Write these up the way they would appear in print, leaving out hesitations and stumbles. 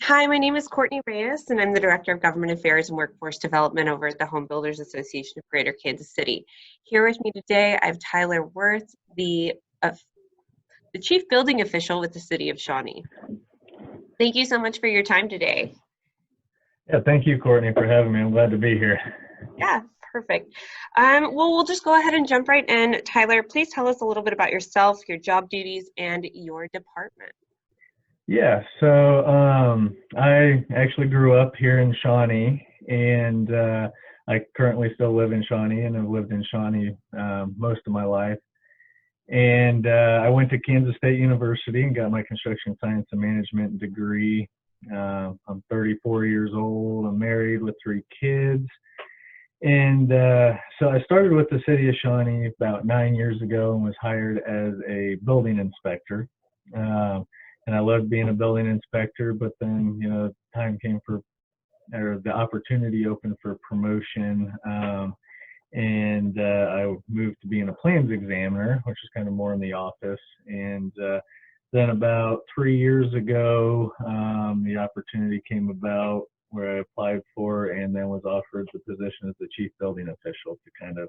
Hi, my name is Courtney Reyes, and I'm the Director of Government Affairs and Workforce Development over at the Home Builders Association of Greater Kansas City. Here with me today, I have Tyler Worth, uh, the Chief Building Official with the City of Shawnee. Thank you so much for your time today. Yeah, thank you, Courtney, for having me. I'm glad to be here. Yeah, perfect. Well, we'll just go ahead and jump right in. Tyler, please tell us a little bit about yourself, your job duties, and your department. Yeah, so I actually grew up here in Shawnee, and I currently still live in Shawnee, and I've lived in Shawnee most of my life. And I went to Kansas State University and got my construction science and management degree. I'm 34 years old. I'm married with 3 kids. And so I started with the city of Shawnee about 9 years ago and was hired as a building inspector. And I loved being a building inspector, but then, time came or the opportunity opened for promotion. And I moved to being a plans examiner, which is kind of more in the office. And then about 3 years ago, the opportunity came about where I applied for and then was offered the position as the chief building official to kind of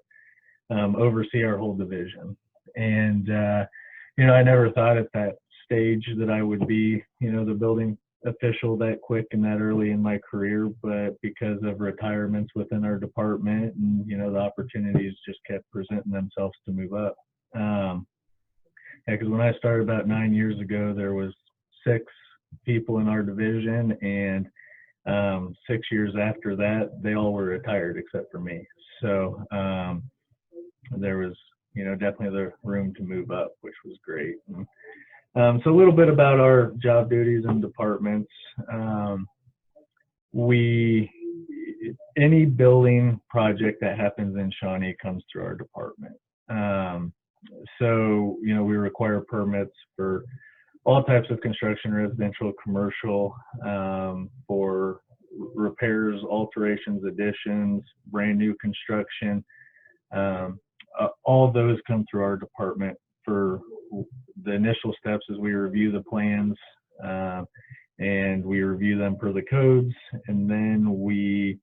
oversee our whole division. And, I never thought at that stage that I would be, the building official that quick and that early in my career, but because of retirements within our department and, the opportunities just kept presenting themselves to move up. Because when I started about 9 years ago, there was 6 people in our division, and 6 years after that, they all were retired except for me. So there was, definitely the room to move up, which was great. So a little bit about our job duties and departments. Any building project that happens in Shawnee comes through our department. So, we require permits for all types of construction, residential, commercial, for repairs, alterations, additions, brand new construction. All those come through our department. For the initial steps is we review the plans, and we review them per the codes, and then we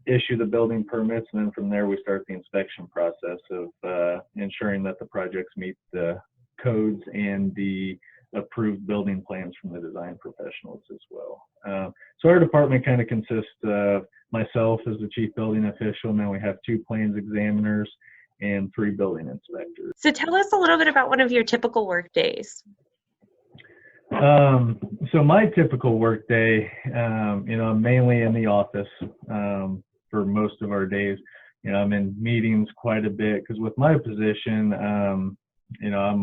issue the building permits, and then from there we start the inspection process of ensuring that the projects meet the codes and the approved building plans from the design professionals as well. So our department kind of consists of myself as the chief building official, and then we have 2 plans examiners and 3 building inspectors. So tell us a little bit about one of your typical work days. So my typical work day, I'm mainly in the office for most of our days. I'm in meetings quite a bit because with my position, I'm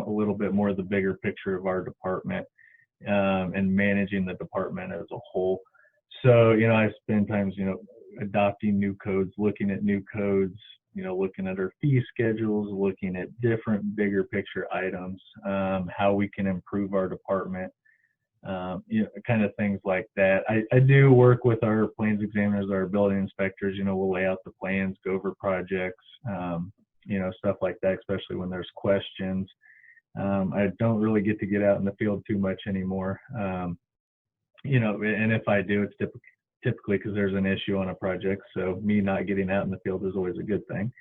a little bit more the bigger picture of our department and managing the department as a whole. So, I spend times, adopting new codes, looking at new codes, looking at our fee schedules, looking at different bigger picture items, how we can improve our department, kind of things like that. I do work with our plans examiners, our building inspectors. We'll lay out the plans, go over projects, stuff like that, especially when there's questions. I don't really get to get out in the field too much anymore. And if I do, it's typically because there's an issue on a project. So me not getting out in the field is always a good thing.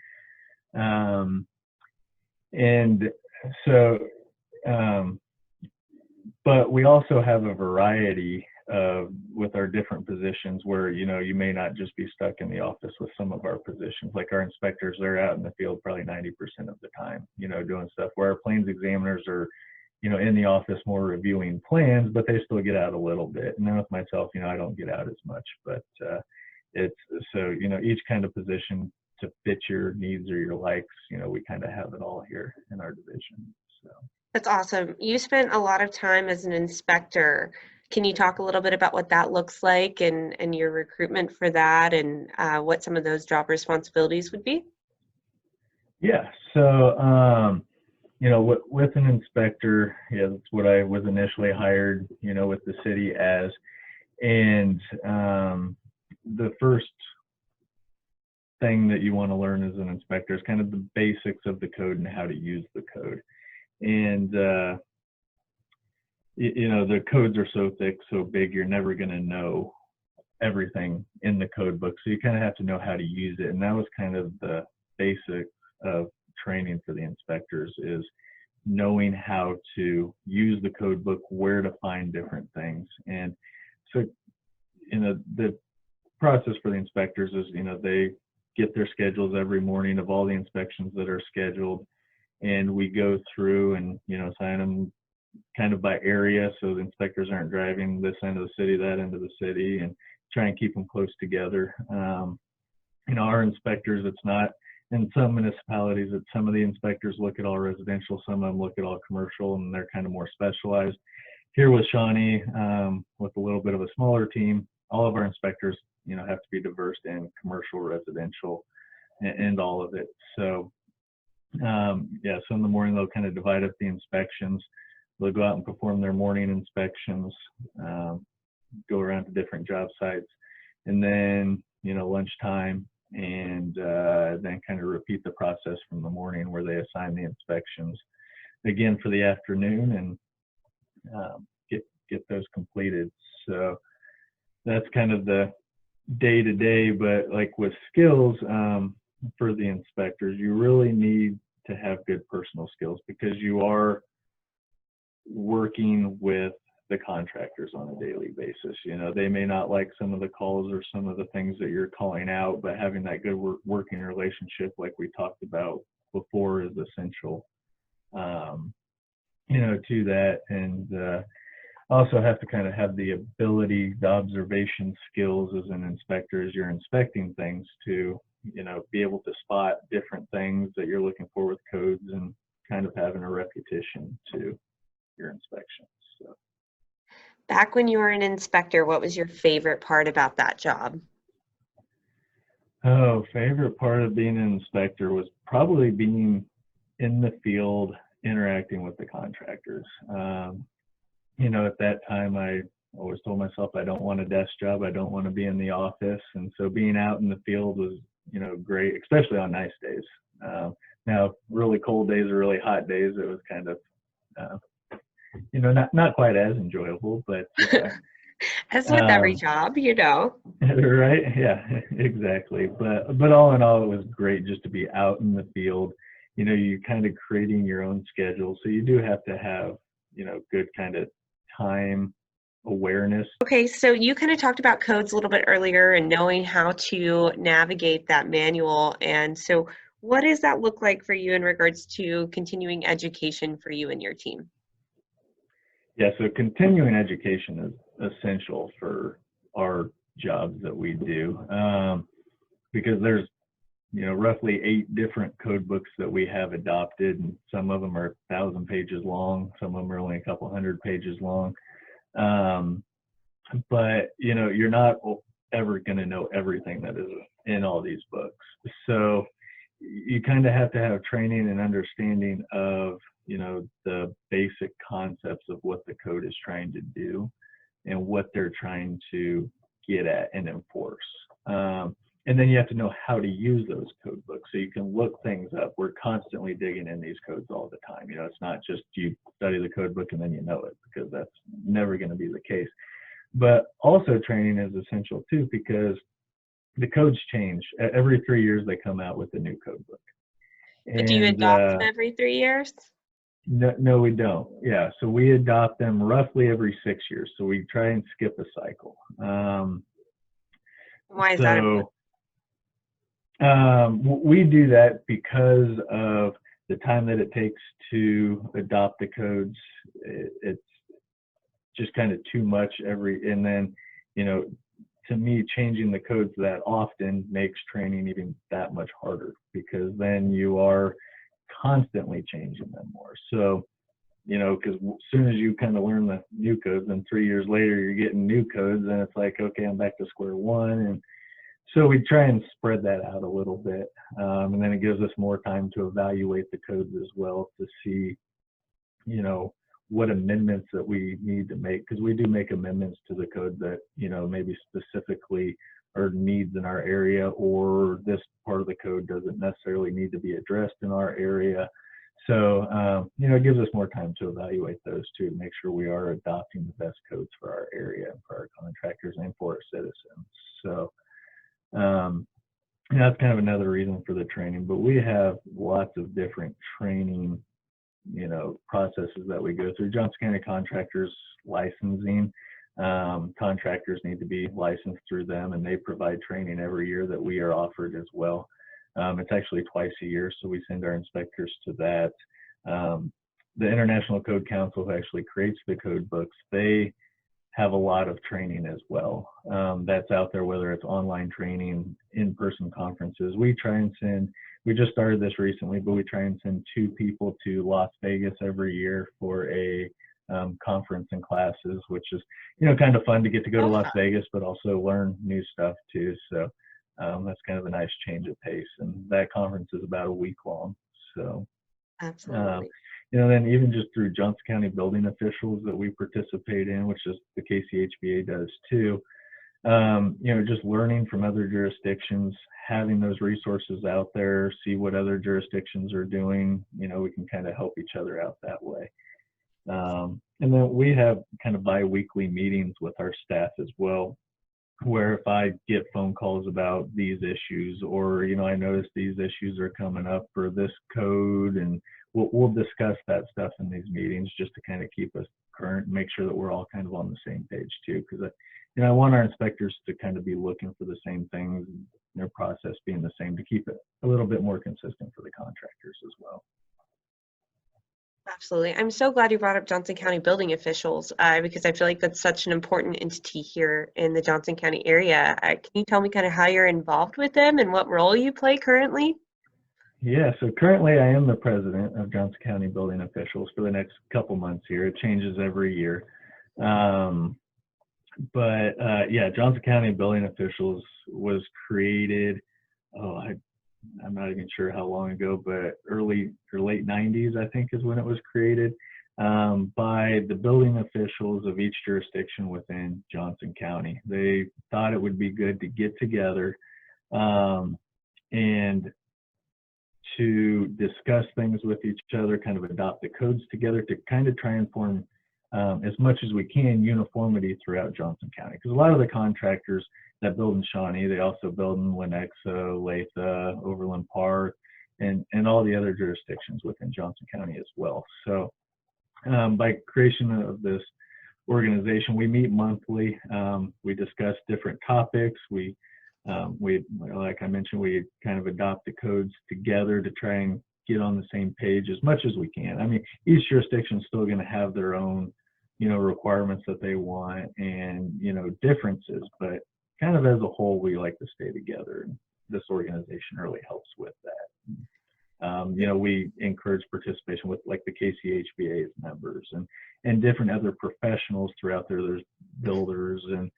But we also have a variety with our different positions where, you may not just be stuck in the office with some of our positions. Like our inspectors, they're out in the field probably 90% of the time, doing stuff, where our plans examiners are, in the office more reviewing plans, but they still get out a little bit. And then with myself, I don't get out as much, but it's so, each kind of position to fit your needs or your likes, we kind of have it all here in our division. So. That's awesome. You spent a lot of time as an inspector. Can you talk a little bit about what that looks like and your recruitment for that and what some of those job responsibilities would be? Yeah. So, with an inspector, that's what I was initially hired, with the city as. And the first thing that you want to learn as an inspector is kind of the basics of the code and how to use the code. And the codes are so thick, so big, you're never going to know everything in the code book. So you kind of have to know how to use it. And that was kind of the basic of training for the inspectors, is knowing how to use the code book, where to find different things. And so, the process for the inspectors is, they get their schedules every morning of all the inspections that are scheduled. And we go through and, assign them kind of by area, so the inspectors aren't driving this end of the city, that end of the city, and try and keep them close together. Our inspectors, it's not, in some municipalities, that some of the inspectors look at all residential, some of them look at all commercial, and they're kind of more specialized. Here with Shawnee, with a little bit of a smaller team, all of our inspectors, have to be diverse in commercial, residential, and all of it. So, so in the morning, they'll kind of divide up the inspections. They'll go out and perform their morning inspections, go around to different job sites, and then, lunchtime, and then kind of repeat the process from the morning, where they assign the inspections again for the afternoon, and get those completed. So that's kind of the day-to-day. But like with skills, for the inspectors, you really need to have good personal skills, because you are working with the contractors on a daily basis. They may not like some of the calls or some of the things that you're calling out, but having that good working relationship, like we talked about before, is essential, to that. And also have to kind of have the ability, the observation skills as an inspector, as you're inspecting things, to, be able to spot different things that you're looking for with codes, and kind of having a repetition to your inspections. So. Back when you were an inspector, what was your favorite part about that job? Oh, favorite part of being an inspector was probably being in the field, interacting with the contractors. At that time, I always told myself I don't want a desk job. I don't want to be in the office. And so being out in the field was, great, especially on nice days. Now, really cold days or really hot days, it was kind of, not quite as enjoyable, but as with every job, Right? Yeah, exactly. But all in all, it was great just to be out in the field. You kind of creating your own schedule, so you do have to have, good kind of time awareness. Okay, so you kind of talked about codes a little bit earlier and knowing how to navigate that manual. And so what does that look like for you in regards to continuing education for you and your team? Yeah, so continuing education is essential for our jobs that we do, because there's, roughly 8 different code books that we have adopted, and some of them are 1,000 pages long, some of them are only a couple hundred pages long. But you're not ever going to know everything that is in all these books. So you kind of have to have training and understanding of, the basic concepts of what the code is trying to do and what they're trying to get at and enforce. And then you have to know how to use those code books, so you can look things up. We're constantly digging in these codes all the time. It's not just you study the code book and then you know it, because that's never going to be the case. But also training is essential too, because the codes change. Every 3 years they come out with a new code book. But do you adopt them every 3 years? No, we don't. Yeah, so we adopt them roughly every 6 years. So we try and skip a cycle. Why is that important? We do that because of the time that it takes to adopt the codes. It's just kind of too much and then, to me, changing the codes that often makes training even that much harder, because then you are constantly changing them more. So, because as soon as you kind of learn the new codes, then 3 years later you're getting new codes, and it's like, okay, I'm back to square one. And so we try and spread that out a little bit, and then it gives us more time to evaluate the codes as well, to see, what amendments that we need to make, because we do make amendments to the code that, maybe specifically are needs in our area, or this part of the code doesn't necessarily need to be addressed in our area. So, it gives us more time to evaluate those too, to make sure we are adopting the best codes for our area and for our contractors and for our citizens. So, that's kind of another reason for the training, but we have lots of different training, processes that we go through. Johnson County Contractors licensing, contractors need to be licensed through them, and they provide training every year that we are offered as well. It's actually twice a year, so we send our inspectors to that. The International Code Council, who actually creates the code books, they have a lot of training as well. That's out there, whether it's online training, in-person conferences. We just started this recently, but we try and send 2 people to Las Vegas every year for a conference and classes, which is, kind of fun to get to go to Las Vegas, but also learn new stuff too. So that's kind of a nice change of pace. And that conference is about a week long. So, Absolutely. then even just through Johnson County building officials that we participate in, which is the KCHBA does too, just learning from other jurisdictions, having those resources out there, see what other jurisdictions are doing, we can kind of help each other out that way. And then we have kind of bi-weekly meetings with our staff as well, where if I get phone calls about these issues, or, I notice these issues are coming up for this code, and we'll discuss that stuff in these meetings just to kind of keep us current and make sure that we're all kind of on the same page too. Because I want our inspectors to kind of be looking for the same things, their process being the same, to keep it a little bit more consistent for the contractors as well. Absolutely. I'm so glad you brought up Johnson County building officials because I feel like that's such an important entity here in the Johnson County area. Can you tell me kind of how you're involved with them and what role you play currently? Yeah, so currently I am the president of Johnson County building officials for the next couple months here. It changes every year. Johnson County building officials was created, I'm not even sure how long ago, but early or late 90s, I think, is when it was created by the building officials of each jurisdiction within Johnson County. They thought it would be good to get together and to discuss things with each other, kind of adopt the codes together to kind of try and form, as much as we can, uniformity throughout Johnson County. Because a lot of the contractors that build in Shawnee, they also build in Lenexa, Latha, Overland Park, and all the other jurisdictions within Johnson County as well. So by creation of this organization, we meet monthly. We discuss different topics. We, like I mentioned, we kind of adopt the codes together to try and get on the same page as much as we can. I mean, each jurisdiction is still going to have their own, requirements that they want and, differences, but kind of as a whole, we like to stay together. And this organization really helps with that. We encourage participation with like the KCHBA's members and different other professionals throughout there. There's builders and,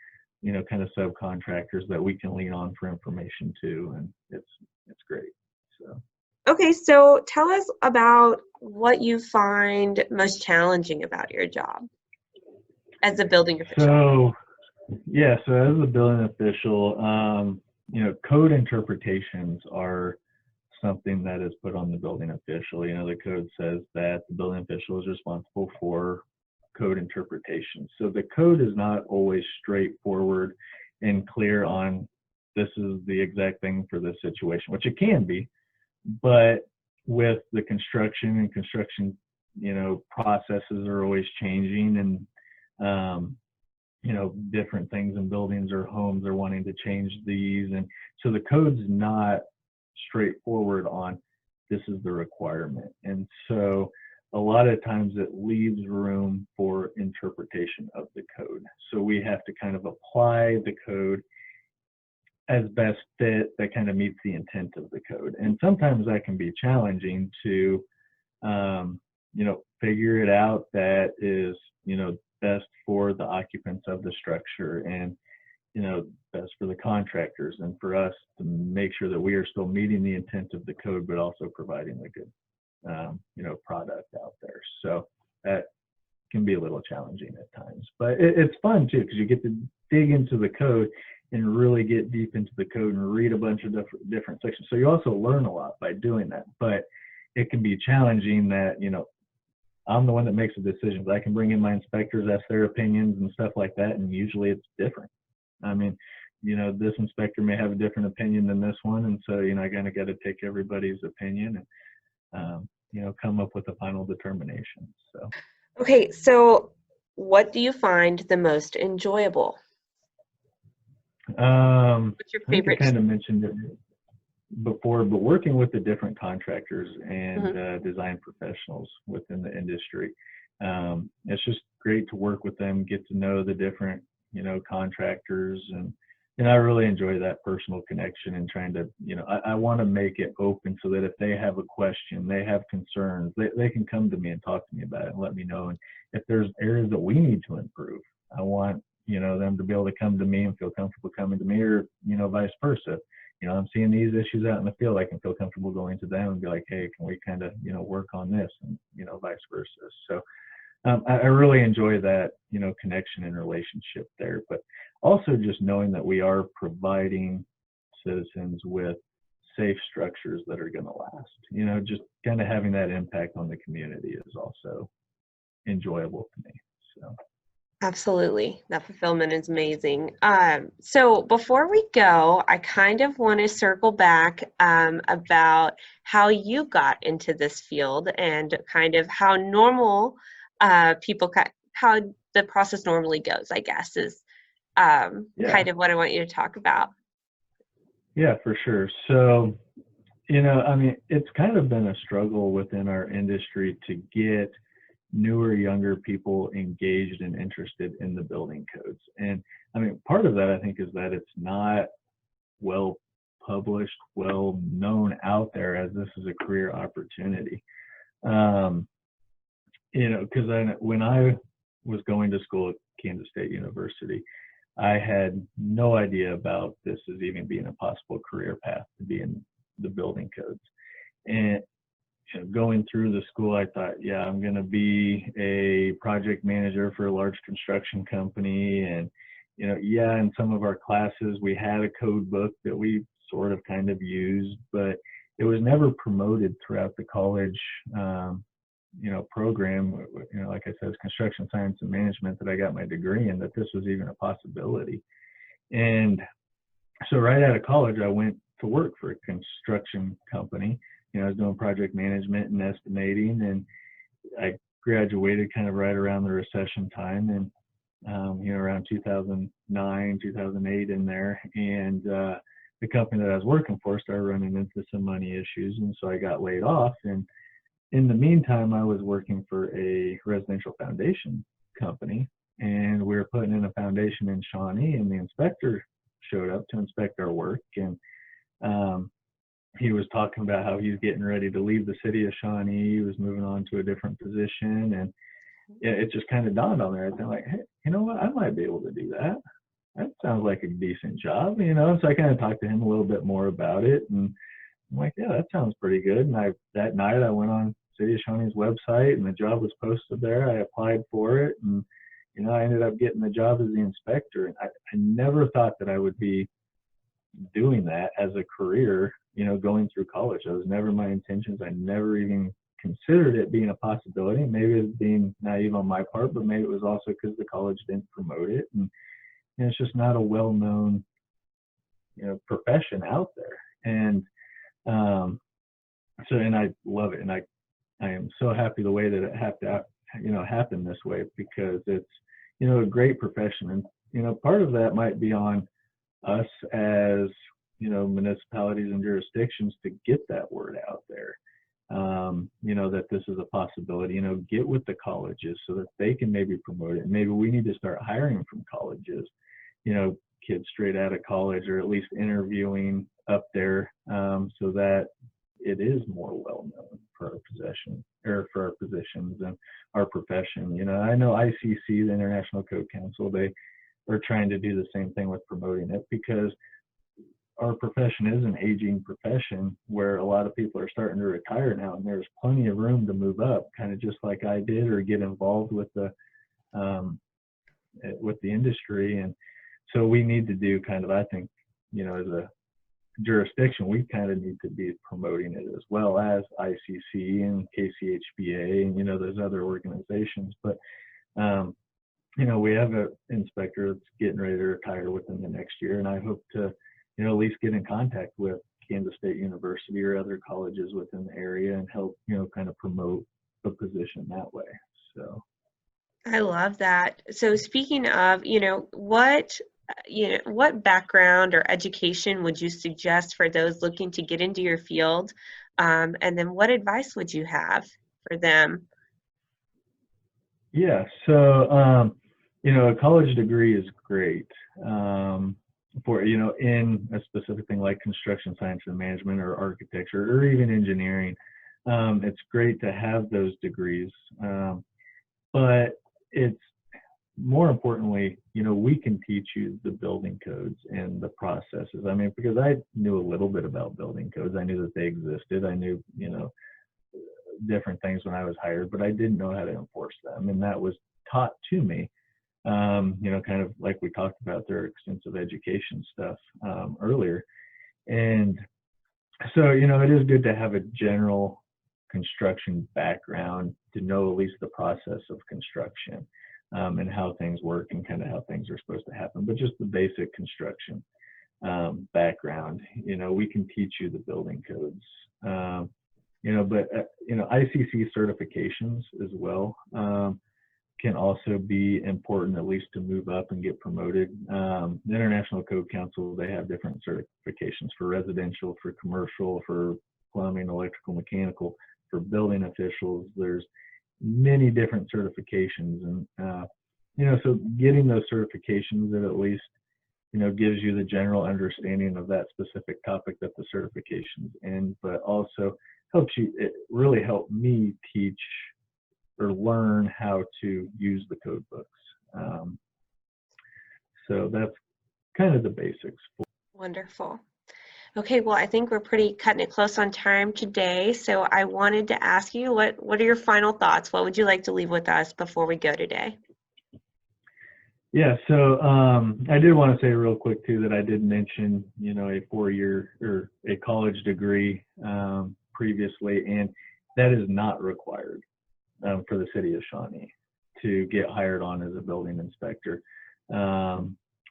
kind of subcontractors that we can lean on for information too. And it's great. So. Okay, so tell us about what you find most challenging about your job as a building official. So as a building official, code interpretations are something that is put on the building official. The code says that the building official is responsible for code interpretation. So the code is not always straightforward and clear on this is the exact thing for this situation, which it can be, but with the construction processes are always changing, and different things in buildings or homes are wanting to change these, and so the code's not straightforward on this is the requirement. And so a lot of times it leaves room for interpretation of the code. So we have to kind of apply the code as best fit that kind of meets the intent of the code. And sometimes that can be challenging to, figure it out that is, best for the occupants of the structure and, best for the contractors and for us to make sure that we are still meeting the intent of the code, but also providing a good, product out there. So that can be a little challenging at times, but it's fun too, because you get to dig into the code and really get deep into the code and read a bunch of different sections. So you also learn a lot by doing that, but it can be challenging that, I'm the one that makes the decisions. I can bring in my inspectors, ask their opinions and stuff like that, and usually it's different. I mean, this inspector may have a different opinion than this one, and so, I kind of got to take everybody's opinion and, come up with a final determination. So. Okay, so what do you find the most enjoyable? What's your I think I favorite? kind of mentioned it before, but working with the different contractors and Mm-hmm. design professionals within the industry, it's just great to work with them, get to know the different, contractors, and I really enjoy that personal connection and trying to, I want to make it open so that if they have a question, they have concerns, they can come to me and talk to me about it and let me know. And if there's areas that we need to improve, I want, them to be able to come to me and feel comfortable coming to me, or, vice versa. I'm seeing these issues out in the field, I can feel comfortable going to them and be like, hey, can we kind of, work on this, and, vice versa. So I really enjoy that, connection and relationship there, but also just knowing that we are providing citizens with safe structures that are going to last, just kind of having that impact on the community is also enjoyable to me. So. Absolutely. That fulfillment is amazing. So before we go, I kind of want to circle back about how you got into this field and kind of how normal how the process normally goes, I guess, is Yeah. kind of what I want you to talk about. Yeah, for sure. So, I mean, it's kind of been a struggle within our industry to get newer, younger people engaged and interested in the building codes. And I mean, part of that, I think, is that it's not well published, well known out there as this is a career opportunity. Because when I was going to school at Kansas State University, I had no idea about this as even being a possible career path to be in the building codes. And going through the school, I thought, yeah, I'm going to be a project manager for a large construction company. And, in some of our classes, we had a code book that we sort of kind of used, but it was never promoted throughout the college, program. Like I said, it's construction science and management that I got my degree in, that this was even a possibility. And so right out of college, I went to work for a construction company. I was doing project management and estimating, and I graduated kind of right around the recession time, and around 2009, 2008 in there. And the company that I was working for started running into some money issues, and so I got laid off. And in the meantime, I was working for a residential foundation company, and we were putting in a foundation in Shawnee, and the inspector showed up to inspect our work. And he was talking about how he's getting ready to leave the city of Shawnee. He was moving on to a different position, and it just kind of dawned on me. I was like, hey, you know what? I might be able to do that. That sounds like a decent job, So I kind of talked to him a little bit more about it, and I'm like, yeah, that sounds pretty good. And that night I went on City of Shawnee's website, and the job was posted there. I applied for it, and I ended up getting the job as the inspector. And I never thought that I would be doing that as a career, going through college. That was never my intentions. I never even considered it being a possibility. Maybe it's being naive on my part, but maybe it was also because the college didn't promote it. And it's just not a well-known, profession out there. And and I love it. And I am so happy the way that it happened this way, because it's, a great profession. And, part of that might be on us as, municipalities and jurisdictions to get that word out there, that this is a possibility, get with the colleges so that they can maybe promote it. Maybe we need to start hiring from colleges, kids straight out of college, or at least interviewing up there, so that it is more well known for our positions and our profession. I know ICC, the International Code Council, they are trying to do the same thing with promoting it, because our profession is an aging profession where a lot of people are starting to retire now, and there's plenty of room to move up, kind of just like I did, or get involved with the industry. And so we need to do kind of, I think, as a jurisdiction, we kind of need to be promoting it as well as ICC and KCHBA and, those other organizations. But, we have an inspector that's getting ready to retire within the next year, and I hope to, at least get in contact with Kansas State University or other colleges within the area and help, kind of promote the position that way. So. I love that. So speaking of, what background or education would you suggest for those looking to get into your field? And then what advice would you have for them? Yeah, so, a college degree is great for, in a specific thing like construction science and management or architecture or even engineering. It's great to have those degrees, but it's more importantly, we can teach you the building codes and the processes. I mean, because I knew a little bit about building codes. I knew that they existed. I knew, different things when I was hired, but I didn't know how to enforce them. And that was taught to me, kind of like we talked about their extensive education stuff earlier. And so, it is good to have a general construction background to know at least the process of construction and how things work and kind of how things are supposed to happen. But just the basic construction background, we can teach you the building codes. But ICC certifications as well can also be important, at least to move up and get promoted. The International Code Council, they have different certifications for residential, for commercial, for plumbing, electrical, mechanical, for building officials. There's many different certifications, and so getting those certifications that at least gives you the general understanding of that specific topic that the certification's in, but also helps you. It really helped me teach or learn how to use the code books. So that's kind of the basics. Wonderful. Okay, well, I think we're pretty cutting it close on time today. So I wanted to ask you, what are your final thoughts? What would you like to leave with us before we go today? Yeah, so I did want to say real quick too that I did mention, a 4-year or a college degree previously, and that is not required for the city of Shawnee to get hired on as a building inspector.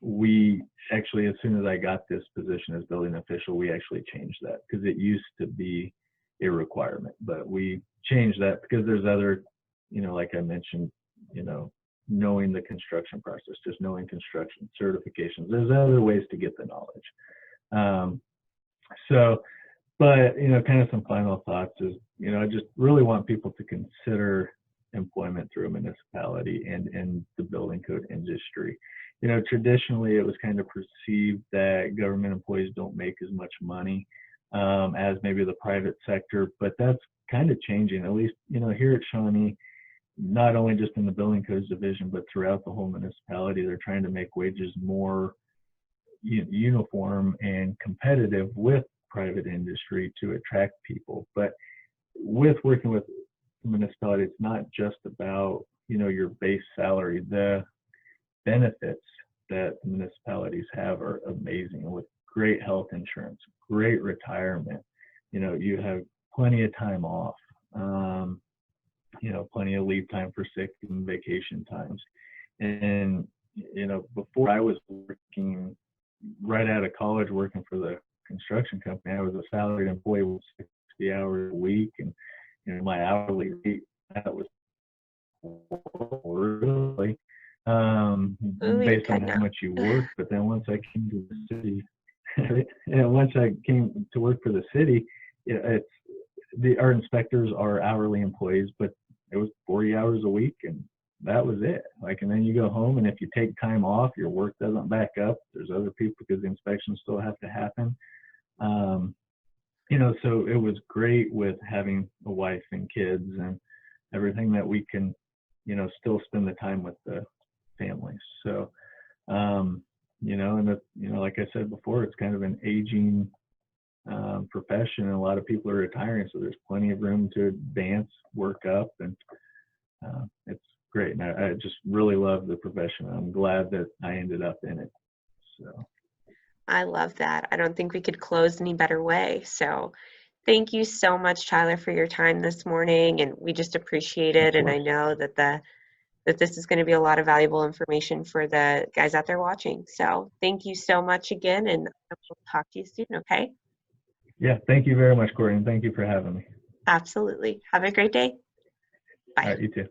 We actually, as soon as I got this position as building official, we actually changed that because it used to be a requirement, but we changed that because there's other, like I mentioned, knowing the construction process, just knowing construction certifications. There's other ways to get the knowledge. But, kind of some final thoughts is, I just really want people to consider employment through a municipality and in the building code industry. Traditionally it was kind of perceived that government employees don't make as much money as maybe the private sector, but that's kind of changing, at least, here at Shawnee, not only just in the building codes division, but throughout the whole municipality. They're trying to make wages more uniform and competitive with private industry to attract people. But with working with the municipality, it's not just about, your base salary. The benefits that the municipalities have are amazing, with great health insurance, great retirement. You have plenty of time off, plenty of leave time for sick and vacation times. And, before I was working right out of college, working for the construction company, I was a salaried employee with 60 hours a week, and my hourly rate, that was really based on how much you work. But then once I came to the city, once I came to work for the city, our inspectors are hourly employees, but it was 40 hours a week, and that was it. And then you go home, and if you take time off, your work doesn't back up. There's other people because the inspections still have to happen. So it was great with having a wife and kids and everything, that we can, still spend the time with the family. So, and like I said before, it's kind of an aging profession, and a lot of people are retiring, so there's plenty of room to advance, work up, and it's great. And I just really love the profession. I'm glad that I ended up in it. So I love that. I don't think we could close any better way. So thank you so much, Tyler, for your time this morning, and we just appreciate Of it. And I course. know that that this is going to be a lot of valuable information for the guys out there watching. So thank you so much again, and we'll talk to you soon, okay? Yeah, thank you very much, Courtney. Thank you for having me. Absolutely. Have a great day. All Bye. right, you too.